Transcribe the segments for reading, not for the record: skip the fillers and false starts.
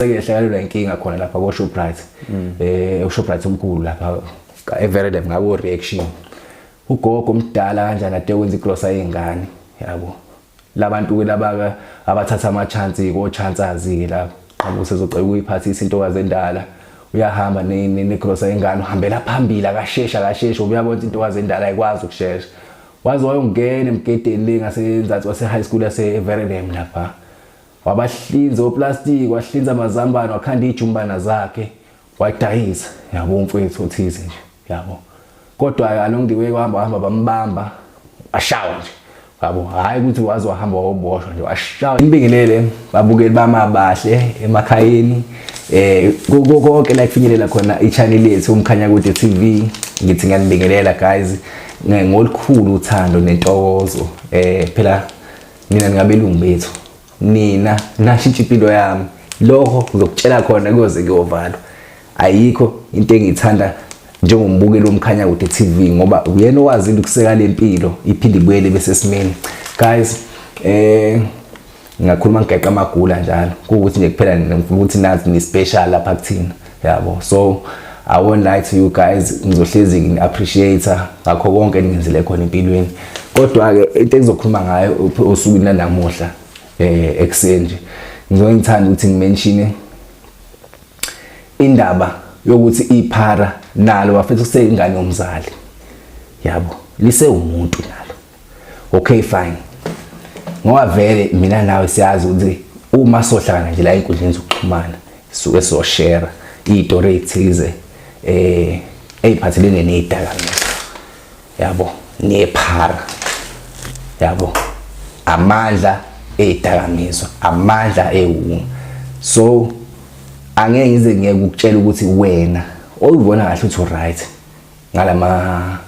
Sekehlala inkinga khona lapha ko Shoprite. UShoprite omkhulu lapha eVeredam ngabo reaction. Ugogo omdala kanjani ade wenza igrosa yezingane, yabo. Labantu ke laba abathatha ama chance ko chances la. Ngoba usezocela ukuyiphathisa intokazi endala. Uyahamba negrosa yezingane uhambela phambili akashesha uyabona intokazi endala ayikwazi ukushesha. Wazi wayongena emgedeni ngasenzathi wase high school yase Veredam lapha. Wabahlinza oplastic, wahlinza amazambane, wakhanda ijumbana zakhe, wadayisa. Yabo umfowethu othize nje, yabo. Kodwa along the way hamba bambamba, ashawa nje. Yabo, hayi ukuthi wazi wahamba waboshwa nje, ashawa. Imbingelele babukeli bamabahle emakhayeni. Konke la kufinyelela khona i-channel yethu umkhanya kude TV. Ngithi ngiyanibingelela guys. Ngolikhulu uthando nentokozo. Phela mina ngabelungu bethu. Nina nashintsha impilo yami lokho ngizokutshela khona kuze kuyovalwa ayikho into engithanda njengombukeli omkhanya kude TV ngoba uyena owazi ukuseka lempilo iphinde ibuyele bese simeni guys ngakhuluma ngeqqa amagula njalo ukuthi nje kuphela ngifuna ukuthi nazi ni special lapha kuthina yabo so I won't lie to you guys ngizohlezi ngini appreciate ngakho konke engenzile khona empilweni kodwa ke into engizokhuluma ngayo osukwini lanamuhla exchange ngizongithanda ukuthi ngimenshine indaba yokuthi iphara nalo bafethu kusengane yomzali yabo lise umuntu nalo okay fine ngoba vele mina nawe siyazi ukuthi uma sohlangana nje la inkundleni zokuxhumana suke so share istory ethize eyiphathelene nezidakamizwa yabo nephara yabo amandla ezidakamizwa amandla ewunga so angeke ngize ngiyekutshela ukuthi wena oyibona kahle uthi right ngalama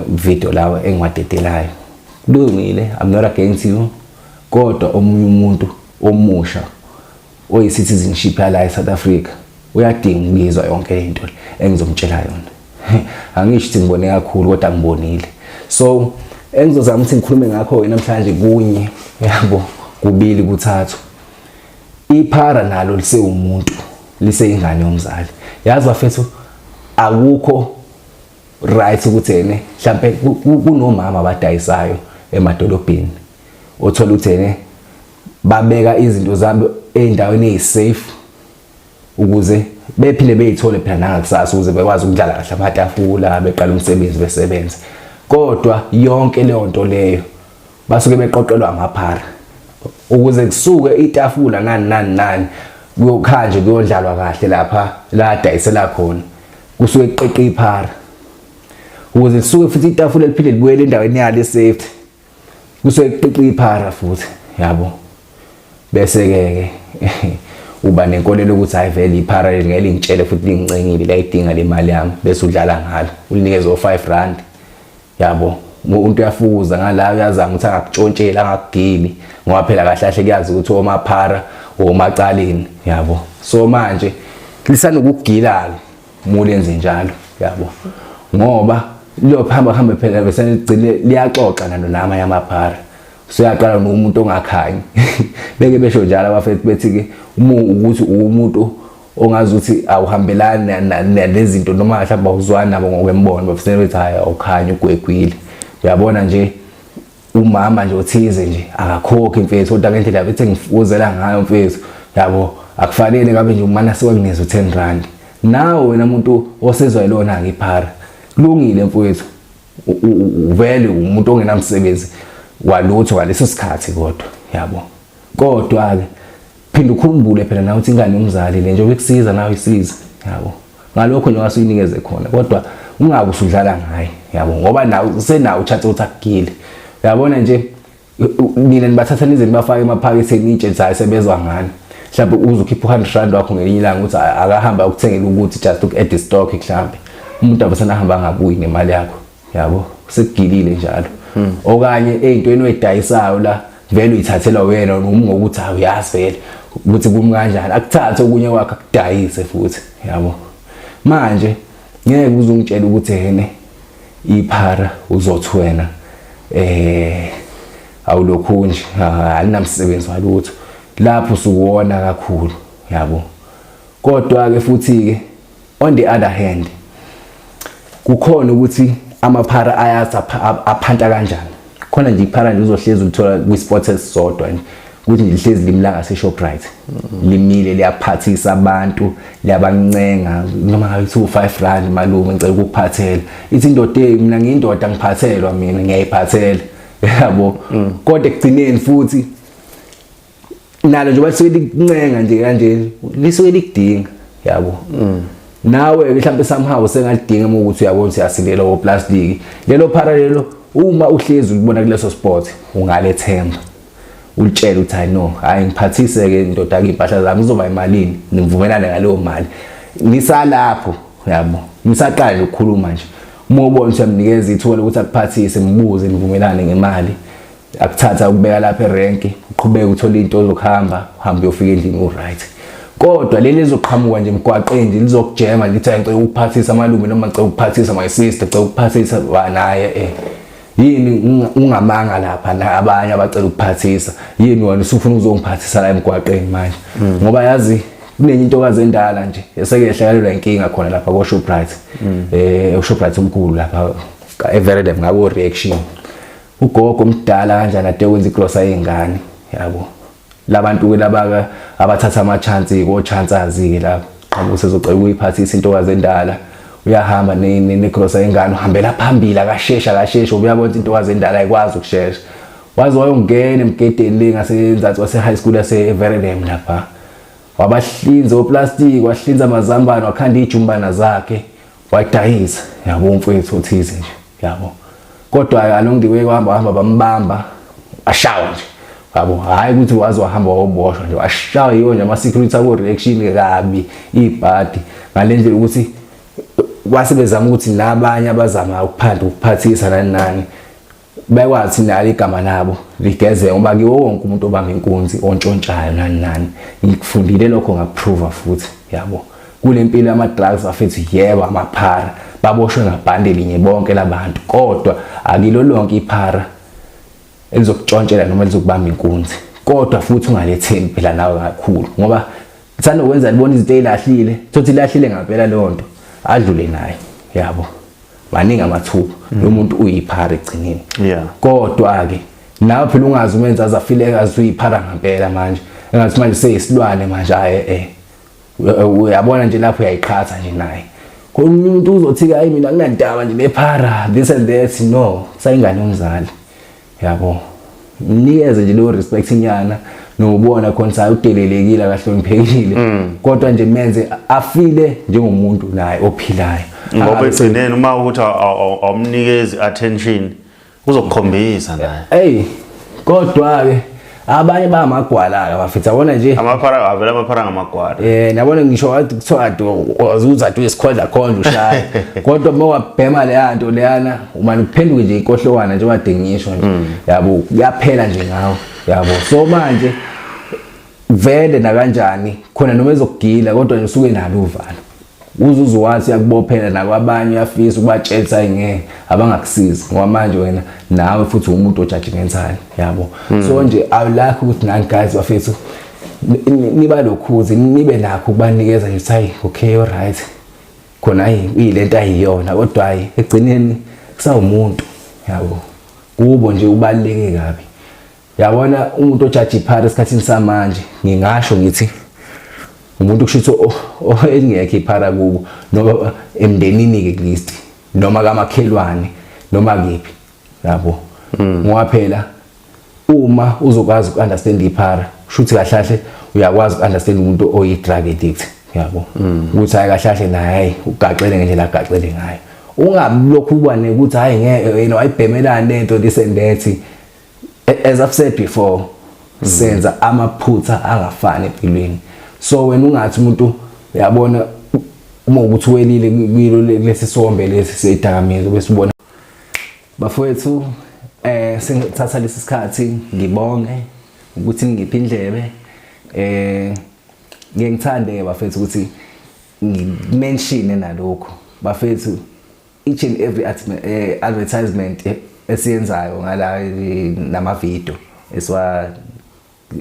video lawa engiwadedelayo kulungile I'm not against you kodwa omunye umuntu omusha oyi citizenship la eSouth Africa uyadinga ukuyizwa yonke into engizomtshela yona angisho ukuthi ngibone kakhulu kodwa ngibonile so engizozama ukuthi ngikhulume ngakho namhlanje kunye yabo kubili kuthathu iphara nalo lise umuntu lise ingane yomzali yazi bafethu akukho right ukuthi ene mhlambe kunomama abadayisayo emadolobheni othola uthene babeka izinto zabo endaweni ezisafe ukuze bephile beyithole phela nangakusasa ukuze bekwazi ukudlala kahle amatafula beqala umsebenzi besebenza kodwa yonke leyo nto leyo basuke beqoqelwa amaphara ukuze kusuke itafula nani kuyokhanje kuyodlalwa kahle lapha la dayisela khona kusuke kuqeqe iphara ukuze kusuke futhi itafula liphinde libuyele endaweni yalo safety kusuke kuqeqe iphara futhi yabo bese ke uba nenkolelo ukuthi hayi vele iphara ngeke lingitshele futhi lingincengile la idinga le mali yami bese udlala ngalo ulinikeze o5 yabo umuntu uyafuza ngala uyazama ukuthi angakutshontshela angakugili ngoba phela kahle kahle kuyazi ukuthi omaphara omacaleni yabo so manje lisana ukugila mulenze njalo yabo ngoba lo hamba phela bese ligcine liyaxoxa nalo nama yamaphara siyaqala nomuntu ongakhanyi beke besho njalo abafethu bethi ke ukuthi umuntu ongazi ukuthi awuhambelani nalezinto noma mhlawumbe awuzwani nabo ngokwembono bafuna bethi hayi awukhanya ugwegwile uyabona nje umama nje othize nje akakhokhi mfethu kodwa ngendlela bethi ngifuzela ngayo mfethu yabo akufanele ngabe nje umana sewakunikeza u10 nawe wena umuntu osezwa ilona ngiphara kulungile mfethu uvele umuntu ongenamsebenzi walutho ngaleso sikhathi kodwa ke phinda ukhumbule phela nawe uthi ingane yomzali le nje bekusiza nawe isiza yabo ngalokho nje wasuyinikeze khona kodwa ungabe usudlala ngaye yabo ngoba nawe usenawo uchatha uthakile uyabona nje nina nibathatha nize nibafake emaphaketheni itshe ayisebezwa ngani mhlawumbe uzokhipha u100 wakho ngelinye ilanga ukuthi akahamba ukuthengela ukuthi just uku-add stock mhlawumbe umuntu abasana hamba ngabuyi nemali yakho yabo sekugilile njalo okanye ezintweni oyidayisayo la vele uyithathela wena noma ngokuthi awuyazi vele ukuthi kumi kanjani akuthathe okunye wakhe akudayise futhi yabo manje ngeke uzungitshela ukuthi yene iphara uzothi wena awulokhu nje alinamsebenzi walutho lapho sukuwona kakhulu yabo. Kodwa ke futhi ke on the other hand kukhona ukuthi amaphara ayazi aphanta kanjani. Khona nje iphara nje uzohlezi uthola kwi-sport esisodwa nje ukuthi nje lihlezi limla ngase Shoprite. Limile liyaphathisa abantu, liyabancenga noma ngabe 5 rand malume ngicela ukuphathela. Ithi indoda mina ngiyindoda ngiphathelwa mina ngiyayiphathela. Yabo. Kodwa ekugcineni futhi nalo nje basuke likuncenga nje kanje lisuke likudinga yabo. Nawe mhlawumbe somehow sengalidinga ukuthi uyabona ukuthi yasilela o plastic lelo phara lelo uma uhlezi ulibona kuleso sport ungalethemba ulitshela ukuthi hayi no hayi ngiphathise ke indoda yakhe zami izoba imalini nivumelane ngaleyo mali nisalapho yabo nisaqala ukukhuluma nje uma ubona ukuthi amnikeza ithuba ukuthi akuphathise mbuze nivumelane ngemali akuthatha ukubeka lapha erank uqhubeka uthola into ozokuhamba uhambe uyofika endlini right. Kodwa leli lizoqhamuka nje emgwaqeni nje lizokujema lithi ngicela ukuphathisa malume noma ngicela ukuphathisa my sister ngicela ukuphathisa naye yini ungamanga lapha na abanye abacela ukuphathisa yini wena usufuna uzongiphathisa la emgwaqeni manje ngoba yazi kunenye intokazi endala nje eseke yehlakalelwa inkinga khona lapha ko Shoprite Shoprite omkhulu lapha eVeredem ngako reaction ugogo omdala kanjani ade wenza ikrosa yengane yabo labantu ke laba abathatha ama chance ko chances ke lapha ngoba usezocela ukuyiphathisa intokazi endala uyahamba necross engane uhambela phambili akashesha uyabona intokazi endala ayikwazi ukushesha wazi wayongena emgedeni ngasenzathi wase high school yase Veredem lapha wabahlinza oplastic wahlinza amazambane wakhanda ijumbana zakhe wadayisa yabo mfowethu othize nje yabo. Kodwa along the way hamba bambamba ashawa nje yabo hayi ukuthi wazi wahamba waboshwa nje washawa yiyo nje ama security abo reaction kabi ibhadi ngalendlela ukuthi wasebezama ukuthi nabanye abazama ukuphathisa nani bayakwazi nalo igama labo ligeze ngoba ke wonke umuntu obamba inkunzi ontshontshayo nani ngikufundile lokho ngakuprove futhi yabo kule mpilo yama drugs afethu yebo amaphara baboshwe ngabhande linye bonke labantu kodwa akilo lonke iphara elizokutshontshela noma elizokubamba inkunzi kodwa futhi ungalethembi phela nawe kakhulu ngoba uthanda ukwenza libona izinto ezilahlile thothi lahlile ngempela lonto adlule naye yabo baningi amathuba umuntu uyiphara egcineni kodwa ke nawe phela ungazi umenza azafile azuyiphara ngempela manje engathi manje seyisilwane manje uyabona nje lapho uyayiqhatha nje naye umuntu uzothi hayi mina kunandaba nje nephara this and that no sayingane umzali yabo mnikeze nje lo respect inyana nobona khona sayi udelelekile akahloniphekile kodwa nje menze afile njengomuntu naye ophilayo ngoba egcineni uma ukuthi awumnikezi attention uzokukhombisa naye kodwa ke abanye bamagwala bafitha yabona nje amaphara avela amaphara ngamagwala nabona ngisho wathi kuthiwa uzathi uyisikhondla khonje ushaye kodwa uma wabhema le nto leyana umani kuphenduke nje inkohlokwana nje wade ngisho nje yabo kuyaphela nje ngawo yabo so manje vele na kanjani khona noma ezokugila kodwa nje usuke nalo uvalo uzuzwathi yakubophela nakwabanye uyafisa ukubatshelisa ingeke abangakusiza ngoba manje wena nawe futhi umuntu ojudgmental yabo so nje awulakho ukuthi nani guys bafethu niba lokhuzi nibe nakho ukubanikeza nje hayi okay all right khona ilento ayiyona kodwa hayi egcineni kusawumuntu yabo kubo nje ubaluleke kabi yabona umuntu ojudge iphara esikhathini samanje ngingasho ngithi umuntu kushitho engekho iphara kubo noma emndenini ke list noma kamakhelwane noma kephi yabo ngoba phela uma uzokwazi ukunderstand iphara shuthi kahlahle uyakwazi ukunderstand umuntu oyi drug addict yabo ukuthi hayi kahlahle naye ugaxele ngendlela agaxele ngayo ungabilokhu ubane ukuthi hayi ngeke yena wayibhemelana lento lisendethi as I've said before senza amaphutha angafani empilweni so wena ungathi umuntu uyabona uma ukuthi welile kwilo lesisombe lesi seyidakamizwa bese ubona bafowethu sengithatha lesi sikhathi ngibonge ukuthi ngiphi indlebe ngiyangithande bafethu ukuthi ngimention nalokho bafethu each and every advertisement esiyenzayo ngala nama video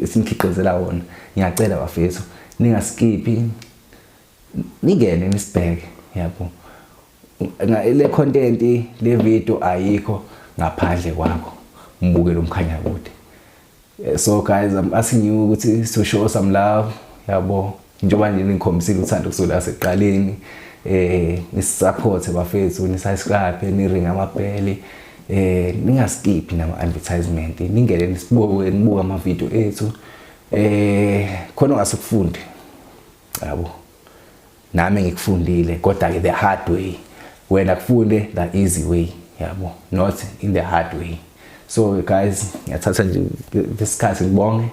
esimkhiqizela wona ngiyacela bafethu ningaskipi, ningene nisibheke, yabo. Le content le video ayikho ngaphandle kwakho, mbuke lo mkhanya kude. So guys, I'm asking you ukuthi to show some love, yabo. Njengoba nje ningikhombisile uthando kusukela seqaleni, nisupport bafethu, nisubscribe, niring amabheli, ningaskip nama advertisement, ningene nisibuke, nibuka ama video ethu, khona ungasukufunda, yabo. Nami ngikufundile kodwa ke the hard way. Wena kufunde the easy way, yabo, not in the hard way. So guys, ngiyathatha nje isikhathi ngibonge,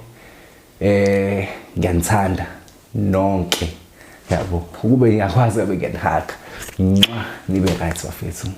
ngiyanithanda nonke, yabo. Ukube ngiyakwazi abe ngiyanihaka, nibe right bafethu.